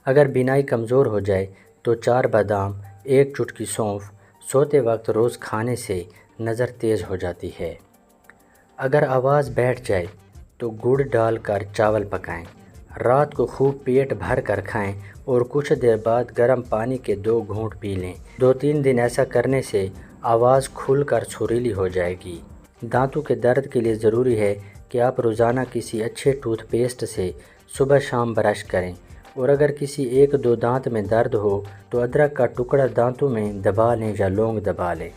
اگر بینائی کمزور ہو جائے تو 4 بادام، 1 چٹکی سونف سوتے وقت روز کھانے سے نظر تیز ہو جاتی ہے۔ اگر آواز بیٹھ جائے تو گڑ ڈال کر چاول پکائیں، رات کو خوب پیٹ بھر کر کھائیں اور کچھ دیر بعد گرم پانی کے 2 گھونٹ پی لیں۔ 2-3 دن ایسا کرنے سے آواز کھل کر سریلی ہو جائے گی۔ دانتوں کے درد کے لیے ضروری ہے کہ آپ روزانہ کسی اچھے ٹوتھ پیسٹ سے صبح شام برش کریں، اور اگر کسی 1-2 دانت میں درد ہو تو ادرک کا ٹکڑا دانتوں میں دبا لیں یا لونگ دبا لیں۔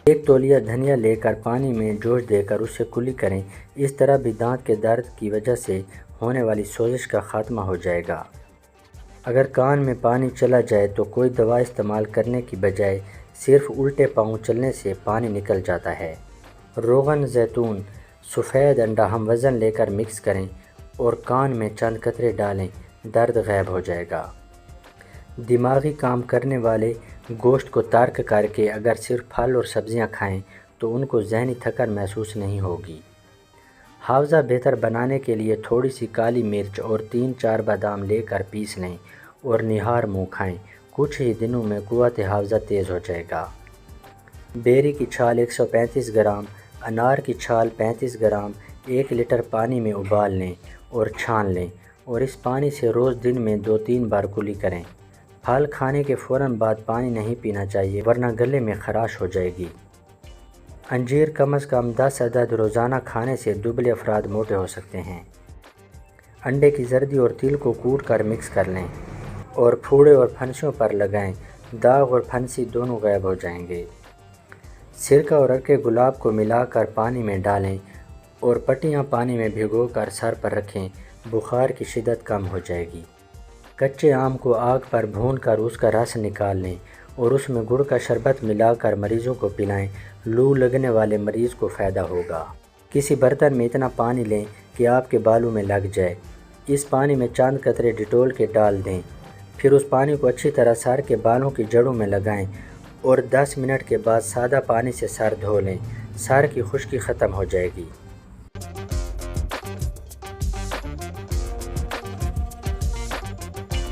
1 تولیہ دھنیا لے کر پانی میں جوش دے کر اس سے کلی کریں، اس طرح بھی دانت کے درد کی وجہ سے ہونے والی سوزش کا خاتمہ ہو جائے گا۔ اگر کان میں پانی چلا جائے تو کوئی دوا استعمال کرنے کی بجائے صرف الٹے پاؤں چلنے سے پانی نکل جاتا ہے۔ روغن زیتون، سفید انڈا ہم وزن لے کر مکس کریں اور کان میں چند قطرے ڈالیں، درد غائب ہو جائے گا۔ دماغی کام کرنے والے گوشت کو ترک کر کے اگر صرف پھل اور سبزیاں کھائیں تو ان کو ذہنی تھکن محسوس نہیں ہوگی۔ حافظہ بہتر بنانے کے لیے تھوڑی سی کالی مرچ اور 3-4 بادام لے کر پیس لیں اور نہار منہ کھائیں، کچھ ہی دنوں میں قوت حافظہ تیز ہو جائے گا۔ بیری کی چھال 135 گرام، انار کی چھال 35 گرام 1 لیٹر پانی میں ابال لیں اور چھان لیں، اور اس پانی سے روز دن میں 2-3 بار کلی کریں۔ پھل کھانے کے فوراً بعد پانی نہیں پینا چاہیے ورنہ گلے میں خراش ہو جائے گی۔ انجیر کم از کم 10 عدد روزانہ کھانے سے دبلے افراد موٹے ہو سکتے ہیں۔ انڈے کی زردی اور تل کو کوٹ کر مکس کر لیں اور پھوڑے اور پھنسیوں پر لگائیں، داغ اور پھنسی دونوں غائب ہو جائیں گے۔ سرکہ اور عرق گلاب کو ملا کر پانی میں ڈالیں اور پٹیاں پانی میں بھگو کر سر پر رکھیں، بخار کی شدت کم ہو جائے گی۔ کچے آم کو آگ پر بھون کر اس کا رس نکال لیں اور اس میں گڑ کا شربت ملا کر مریضوں کو پلائیں، لو لگنے والے مریض کو فائدہ ہوگا۔ کسی برتن میں اتنا پانی لیں کہ آپ کے بالوں میں لگ جائے، اس پانی میں چند قطرے ڈیٹول کے ڈال دیں، پھر اس پانی کو اچھی طرح سر کے بالوں کی جڑوں میں لگائیں اور 10 منٹ کے بعد سادہ پانی سے سر دھو لیں، سر کی خشکی ختم ہو جائے گی۔